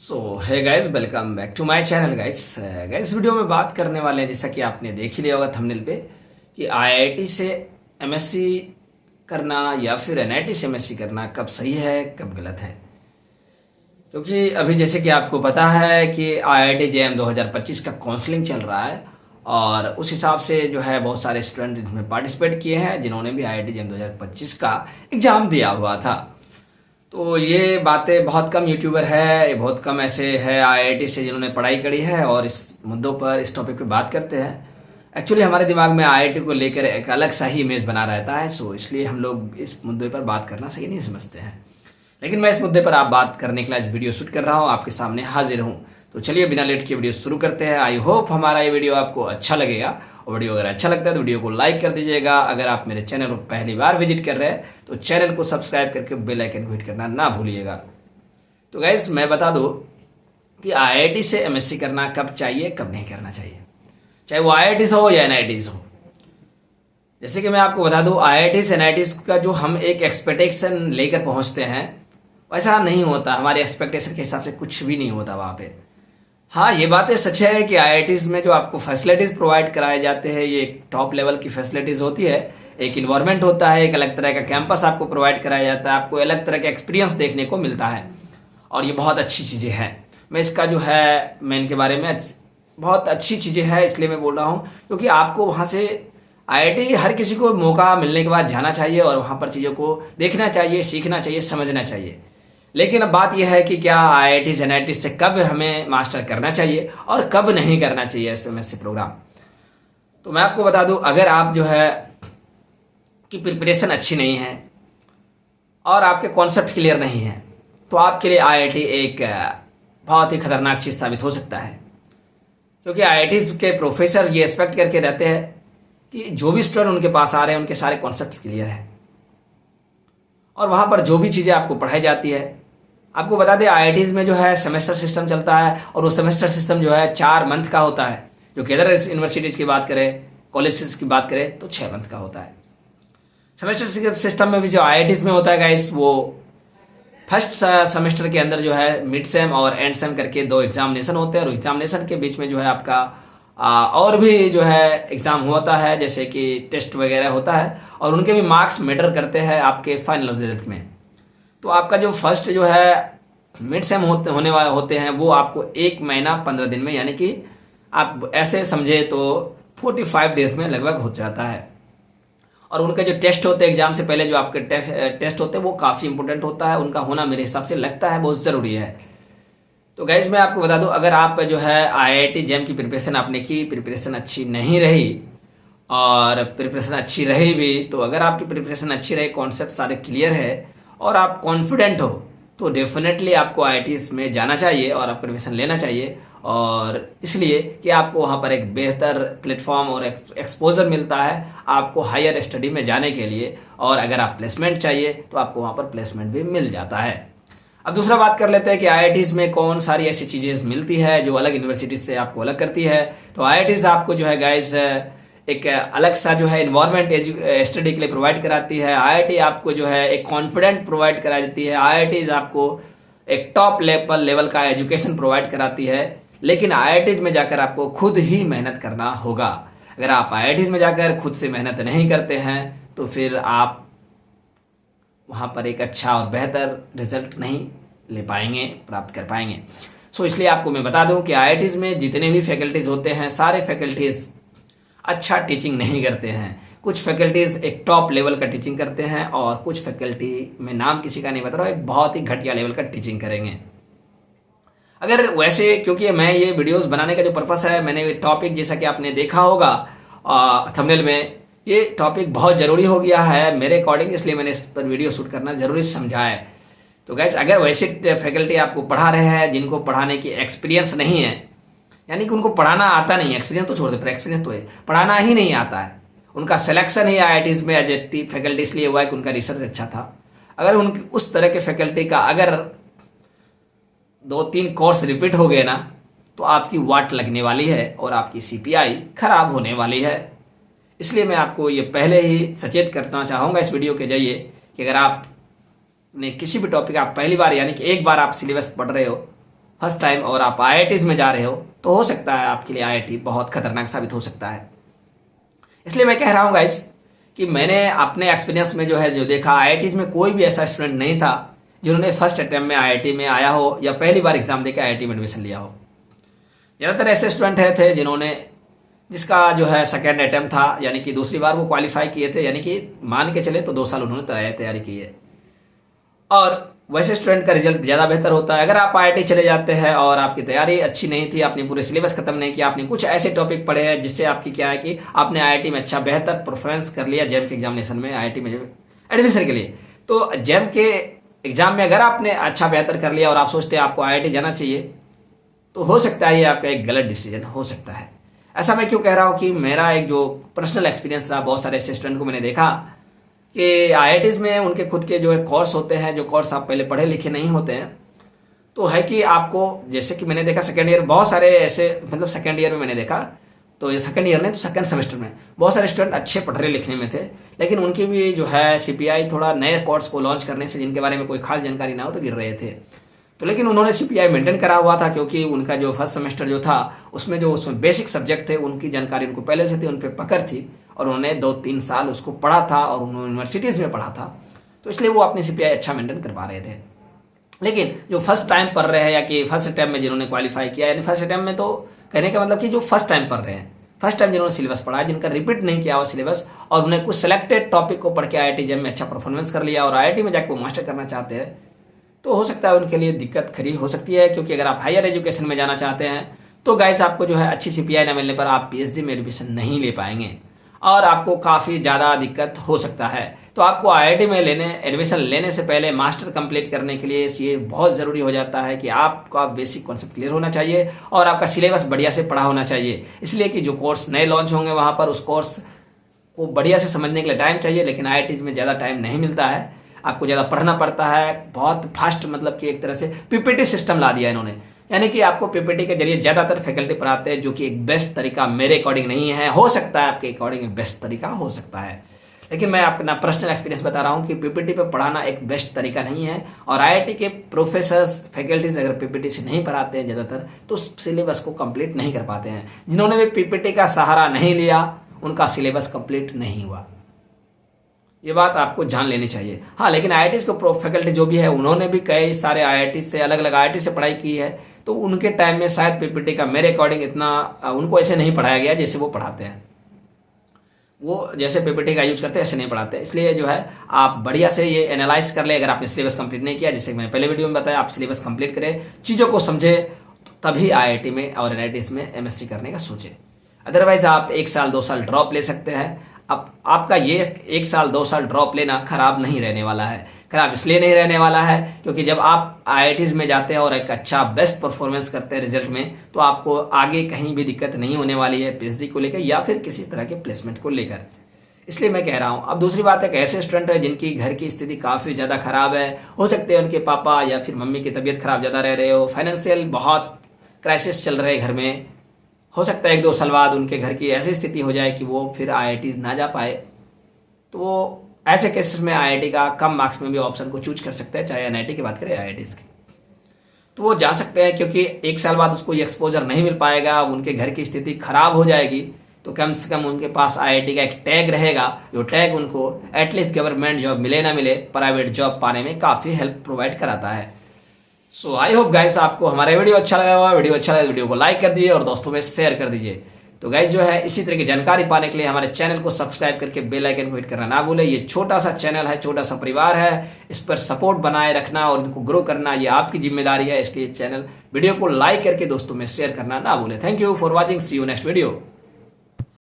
सो है guys, welcome back to my channel guys. Guys video में बात करने वाले हैं, जैसा कि आपने देख ही लिया होगा थंबनेल पे, कि आईआईटी से एमएससी करना या फिर एनआईटी से एमएससी करना कब सही है कब गलत है। क्योंकि अभी जैसे कि आपको पता है कि आईआईटी जेईई 2025 का काउंसलिंग चल रहा है और उस हिसाब से जो है बहुत सारे स्टूडेंट इसमें पार्टिसिपेट किए हैं जिन्होंने भी आईआईटी जेईई 2025 का एग्ज़ाम दिया हुआ था। तो ये बातें बहुत कम यूट्यूबर है, बहुत कम ऐसे है आईआईटी से जिन्होंने पढ़ाई करी है और इस मुद्दों पर, इस टॉपिक पे बात करते हैं। एक्चुअली हमारे दिमाग में आईआईटी को लेकर एक अलग सा ही इमेज बना रहता है, सो इसलिए हम लोग इस मुद्दे पर बात करना सही नहीं समझते हैं। लेकिन मैं इस मुद्दे पर आप बात करने के लिए इस वीडियो शूट कर रहा हूँ, आपके सामने हाजिर हूँ। तो चलिए बिना लेट के वीडियो शुरू करते हैं। आई होप हमारा ये वीडियो आपको अच्छा लगेगा, और वीडियो अगर अच्छा लगता है तो वीडियो को लाइक कर दीजिएगा। अगर आप मेरे चैनल को पहली बार विजिट कर रहे हैं तो चैनल को सब्सक्राइब करके बेल आइकन को हिट करना ना भूलिएगा। तो गाइस मैं बता दूं कि आईआईटी से एमएससी करना कब चाहिए कब नहीं करना चाहिए, चाहे वो आईआईटी से हो या एनआईटी से हो। जैसे कि मैं आपको बता दूं, आईआईटी से एनआईटी का जो हम एक एक्सपेक्टेशन लेकर पहुंचते हैं वैसा नहीं होता। हमारे एक्सपेक्टेशन के हिसाब से कुछ भी नहीं होता वहाँ पे। हाँ, ये बातें सच है कि आईआईटीज़ में जो आपको फैसिलिटीज़ प्रोवाइड कराए जाते हैं ये एक टॉप लेवल की फैसिलिटीज़ होती है। एक इन्वायरमेंट होता है, एक अलग तरह का कैंपस आपको प्रोवाइड कराया जाता है, आपको अलग तरह का एक्सपीरियंस देखने को मिलता है और ये बहुत अच्छी चीज़ें हैं। मैं इसका जो है मैं इनके बारे में बहुत अच्छी चीज़ें हैं इसलिए मैं बोल रहा हूँ, क्योंकि आपको वहाँ से आईआईटी हर किसी को मौका मिलने के बाद जाना चाहिए और वहाँ पर चीज़ों को देखना चाहिए, सीखना चाहिए, समझना चाहिए। लेकिन अब बात यह है कि क्या आईआईटी एनआईटी से कब हमें मास्टर करना चाहिए और कब नहीं करना चाहिए एमएससी प्रोग्राम। तो मैं आपको बता दूं, अगर आप जो है कि प्रिपरेशन अच्छी नहीं है और आपके कॉन्सेप्ट क्लियर नहीं है तो आपके लिए आईआईटी एक बहुत ही खतरनाक चीज़ साबित हो सकता है। क्योंकि आईआईटीज़ के प्रोफेसर ये एक्सपेक्ट करके रहते हैं कि जो भी स्टूडेंट उनके पास आ रहे हैं उनके सारे कॉन्सेप्ट क्लियर हैं और वहाँ पर जो भी चीज़ें आपको पढ़ाई जाती है। आपको बता दें, आईआईटीज़ में जो है सेमेस्टर सिस्टम चलता है और वो सेमेस्टर सिस्टम जो है 4 मंथ का होता है। जो कि अदर यूनिवर्सिटीज़ की बात करें, कॉलेजेस की बात करें तो 6 मंथ का होता है। सेमेस्टर सिस्टम में भी जो आईआईटीज़ में होता है गाइस, वो फर्स्ट सेमेस्टर के अंदर जो है मिड सेम और एंड सेम करके 2 एग्जामिनेशन होते हैं और एग्जामिनेशन के बीच में जो है आपका और भी जो है एग्ज़ाम होता है, जैसे कि टेस्ट वगैरह होता है और उनके भी मार्क्स मैटर करते हैं आपके फाइनल रिजल्ट में। तो आपका जो फर्स्ट जो है मिड सेम होने वाले होते हैं वो आपको 1 महीना 15 दिन में, यानी कि आप ऐसे समझे तो 45 डेज में लगभग हो जाता है। और उनके जो टेस्ट होते हैं एग्जाम से पहले, जो आपके टेस्ट होते हैं वो काफ़ी इंपॉर्टेंट होता है, उनका होना मेरे हिसाब से लगता है बहुत ज़रूरी है। तो गाइज मैं आपको बता दूं, अगर आप जो है आईआईटी जेईई की प्रिपरेशन आपने की, प्रिपरेशन अच्छी नहीं रही और प्रिपरेशन अच्छी रही भी, तो अगर आपकी प्रिपरेशन अच्छी रही, कॉन्सेप्ट सारे क्लियर है और आप कॉन्फिडेंट हो तो डेफिनेटली आपको आईआईटीज़ में जाना चाहिए और आपको एडमिशन लेना चाहिए। और इसलिए कि आपको वहाँ पर एक बेहतर प्लेटफॉर्म और एक्सपोजर मिलता है आपको हायर स्टडी में जाने के लिए, और अगर आप प्लेसमेंट चाहिए तो आपको वहाँ पर प्लेसमेंट भी मिल जाता है। अब दूसरा बात कर लेते हैं कि आईआईटीज़ में कौन सारी ऐसी चीज़ें मिलती है जो अलग यूनिवर्सिटीज़ से आपको अलग करती है। तो आईआईटीज़ आपको जो है गाइस एक अलग सा जो है इन्वायरमेंट स्टडी के लिए प्रोवाइड कराती है। आईआईटी आपको जो है एक कॉन्फिडेंट प्रोवाइड करा देती है। आईआईटीज़ आपको एक टॉप लेवल का एजुकेशन प्रोवाइड कराती है। लेकिन आईआईटीज़ में जाकर आपको खुद ही मेहनत करना होगा। अगर आप आईआईटीज़ में जाकर खुद से मेहनत नहीं करते हैं तो फिर आप वहाँ पर एक अच्छा और बेहतर रिजल्ट नहीं ले पाएंगे, प्राप्त कर पाएंगे। सो इसलिए आपको मैं बता दूं कि आईआईटीज़ में जितने भी फैकल्टीज़ होते हैं सारे फैकल्टीज़ अच्छा टीचिंग नहीं करते हैं। कुछ फैकल्टीज़ एक टॉप लेवल का टीचिंग करते हैं और कुछ फैकल्टी में नाम किसी का नहीं बता रहा, एक बहुत ही घटिया लेवल का टीचिंग करेंगे। अगर वैसे, क्योंकि मैं ये वीडियोस बनाने का जो पर्पस है, मैंने टॉपिक जैसा कि आपने देखा होगा थंबनेल में, ये टॉपिक बहुत ज़रूरी हो गया है मेरे अकॉर्डिंग, इसलिए मैंने इस पर वीडियो शूट करना ज़रूरी समझा है। तो गाइस, अगर वैसे फैकल्टी आपको पढ़ा रहे हैं जिनको पढ़ाने की एक्सपीरियंस नहीं है, यानी कि उनको पढ़ाना आता नहीं है, एक्सपीरियंस तो छोड़ दे, पर एक्सपीरियंस तो है, पढ़ाना ही नहीं आता है, उनका सिलेक्शन ही आईआईटीज़ में एज ए फैकल्टी इसलिए हुआ है कि उनका रिसर्च अच्छा था। अगर उनकी उस तरह के फैकल्टी का अगर 2-3 कोर्स रिपीट हो गए ना तो आपकी वाट लगने वाली है और आपकी सीपीआई खराब होने वाली है। इसलिए मैं आपको ये पहले ही सचेत करना चाहूँगा इस वीडियो के जरिए कि अगर आप ने किसी भी टॉपिक आप पहली बार, यानी कि एक बार आप सिलेबस पढ़ रहे हो फर्स्ट टाइम और आप आईआईटीज़ में जा रहे हो तो हो सकता है आपके लिए आईआईटी बहुत खतरनाक साबित हो सकता है। इसलिए मैं कह रहा हूँ गाइस कि मैंने अपने एक्सपीरियंस में जो है जो देखा, आईआईटीज़ में कोई भी ऐसा स्टूडेंट नहीं था जिन्होंने फर्स्ट अटैम्प्ट में आईआईटी में आया हो या पहली बार एग्जाम देकर आईआईटी में एडमिशन लिया हो। ज़्यादातर ऐसे स्टूडेंट थे जिन्होंने जिसका जो है सेकेंड अटैम्प्ट था, यानी कि दूसरी बार वो क्वालिफाई किए थे, यानी कि मान के चले तो 2 साल उन्होंने तैयारी की है। और वैसे स्टूडेंट का रिजल्ट ज़्यादा बेहतर होता है। अगर आप आईआईटी चले जाते हैं और आपकी तैयारी अच्छी नहीं थी, आपने पूरे सिलेबस खत्म नहीं किया, आपने कुछ ऐसे टॉपिक पढ़े हैं जिससे आपकी क्या है कि आपने आईआईटी में अच्छा बेहतर परफॉर्मेंस कर लिया जेम के एग्जामिनेशन में आईआईटी में एडमिशन के लिए, तो जेम के एग्जाम में अगर आपने अच्छा बेहतर कर लिया और आप सोचते हैं आपको आईआईटी जाना चाहिए, तो हो सकता है ये आपका एक गलत डिसीजन हो सकता है। ऐसा मैं क्यों कह रहा हूँ कि मेरा एक जो पर्सनल एक्सपीरियंस रहा, बहुत सारे ऐसे स्टूडेंट को मैंने देखा कि आईआईटीज़ में उनके खुद के जो है कोर्स होते हैं, जो कोर्स आप पहले पढ़े लिखे नहीं होते हैं, तो है कि आपको, जैसे कि मैंने देखा सेकेंड ईयर बहुत सारे ऐसे, मतलब सेकेंड ईयर में मैंने देखा, तो ये सेकेंड ईयर नहीं तो सेकेंड सेमेस्टर में बहुत सारे स्टूडेंट अच्छे पढ़ने लिखने में थे, लेकिन उनकी भी जो है सीपीआई थोड़ा नए कोर्स को लॉन्च करने से जिनके बारे में कोई खास जानकारी ना हो तो गिर रहे थे। तो लेकिन उन्होंने सीपीआई मेंटेन करा हुआ था क्योंकि उनका जो फर्स्ट सेमेस्टर जो था उसमें बेसिक सब्जेक्ट थे, उनकी जानकारी उनको पहले से थी, उन पर पकड़ थी और उन्होंने 2-3 साल उसको पढ़ा था और उन्होंने यूनिवर्सिटीज़ में पढ़ा था, तो इसलिए वो अपनी सीपीआई अच्छा मेंटेन कर पा रहे थे। लेकिन जो फर्स्ट टाइम पढ़ रहे हैं या कि फर्स्ट अटैम्प्ट में जिन्होंने क्वालिफाई किया, यानी फर्स्ट अटैम्प्ट में तो कहने का मतलब कि जो फर्स्ट टाइम पढ़ रहे हैं, फर्स्ट टाइम जिन्होंने सिलेबस पढ़ा है, जिनका रिपीट नहीं किया हुआ सिलेबस और उन्हें कुछ सेलेक्टेड टॉपिक को पढ़ के आईआईटी जेम में अच्छा परफॉर्मेंस कर लिया और आईआईटी में जाकर वो मास्टर करना चाहते हैं, तो हो सकता है उनके लिए दिक्कत खड़ी हो सकती है। क्योंकि अगर आप हायर एजुकेशन में जाना चाहते हैं तो गाइस आपको जो है अच्छी सीपीआई ना मिलने पर आप पीएचडी में एडमिशन नहीं ले पाएंगे और आपको काफ़ी ज़्यादा दिक्कत हो सकता है। तो आपको आईआईटी में एडमिशन लेने से पहले मास्टर कंप्लीट करने के लिए ये बहुत ज़रूरी हो जाता है कि आपका बेसिक कॉन्सेप्ट क्लियर होना चाहिए और आपका सिलेबस बढ़िया से पढ़ा होना चाहिए। इसलिए कि जो कोर्स नए लॉन्च होंगे वहाँ पर उस कोर्स को बढ़िया से समझने के लिए टाइम चाहिए, लेकिन आईआईटीज़ में ज़्यादा टाइम नहीं मिलता है, आपको ज़्यादा पढ़ना पड़ता है। बहुत फास्ट, मतलब कि एक तरह से पीपीटी सिस्टम ला दिया इन्होंने, यानी कि आपको पीपीटी के जरिए ज़्यादातर फैकल्टी पढ़ाते हैं, जो कि एक बेस्ट तरीका मेरे अकॉर्डिंग नहीं है। हो सकता है आपके अकॉर्डिंग एक बेस्ट तरीका हो सकता है, लेकिन मैं अपना पर्सनल एक्सपीरियंस बता रहा हूँ कि पीपीटी पे पढ़ाना एक बेस्ट तरीका नहीं है। और आईआईटी के प्रोफेसर्स फैकल्टीज अगर पीपीटी से नहीं पढ़ाते हैं ज़्यादातर, तो सिलेबस को कंप्लीट नहीं कर पाते हैं। जिन्होंने भी पीपीटी का सहारा नहीं लिया उनका सिलेबस कंप्लीट नहीं हुआ, ये बात आपको जान लेनी चाहिए। हाँ, लेकिन आईआईटीज़ को फैकल्टी जो भी है उन्होंने भी कई सारे आईआईटी से, अलग अलग आईआईटी से पढ़ाई की है, तो उनके टाइम में शायद पीपीटी का मेरे अकॉर्डिंग इतना उनको ऐसे नहीं पढ़ाया गया जैसे वो पढ़ाते हैं। वो जैसे पीपीटी का यूज करते हैं ऐसे नहीं पढ़ाते। इसलिए जो है आप बढ़िया से ये एनालाइज कर ले। अगर आपने सिलेबस कंप्लीट नहीं किया, जैसे मैंने पहले वीडियो में बताया, आप सिलेबस कंप्लीट करें, चीज़ों को समझे, तो तभी आईआईटी में और एनआईटीज़ में एमएससी करने का सोचें। अदरवाइज आप 1 साल 2 साल ड्रॉप ले सकते हैं। अब आपका ये 1 साल 2 साल ड्रॉप लेना खराब नहीं रहने वाला है। खराब इसलिए नहीं रहने वाला है क्योंकि जब आप आईआईटीज़ में जाते हैं और एक अच्छा बेस्ट परफॉर्मेंस करते हैं रिजल्ट में, तो आपको आगे कहीं भी दिक्कत नहीं होने वाली है पीएचडी को लेकर या फिर किसी तरह के प्लेसमेंट को लेकर। इसलिए मैं कह रहा हूँ। अब दूसरी बात है कि ऐसे स्टूडेंट है जिनकी घर की स्थिति काफ़ी ज़्यादा ख़राब है, हो सकते हैं उनके पापा या फिर मम्मी की तबीयत ख़राब ज़्यादा रह रहे हो, फाइनेंशियल बहुत क्राइसिस चल रहे घर में, हो सकता है 1-2 साल बाद उनके घर की ऐसी स्थिति हो जाए कि वो फिर आईआईटी ना जा पाए, तो वो ऐसे केसेस में आईआईटी का कम मार्क्स में भी ऑप्शन को चूज कर सकते हैं, चाहे एनआईटी की बात करें आईआईटीज़ की, तो वो जा सकते हैं। क्योंकि 1 साल बाद उसको ये एक्सपोजर नहीं मिल पाएगा, उनके घर की स्थिति खराब हो जाएगी, तो कम से कम उनके पास आईआईटी का एक टैग रहेगा, जो टैग उनको एटलीस्ट गवर्नमेंट जॉब मिले ना मिले, प्राइवेट जॉब पाने में काफ़ी हेल्प प्रोवाइड कराता है। सो आई होप गाइस आपको हमारा वीडियो अच्छा लगा होगा। वीडियो अच्छा लगा तो वीडियो को लाइक कर दीजिए और दोस्तों में शेयर कर दीजिए। तो गाइस जो है इसी तरह की जानकारी पाने के लिए हमारे चैनल को सब्सक्राइब करके बेल आइकन को हिट करना ना भूलें। ये छोटा सा चैनल है, छोटा सा परिवार है, इस पर सपोर्ट बनाए रखना और इनको ग्रो करना ये आपकी जिम्मेदारी है। इसलिए चैनल वीडियो को लाइक करके दोस्तों में शेयर करना ना भूलें। Thank you for watching, see you next video.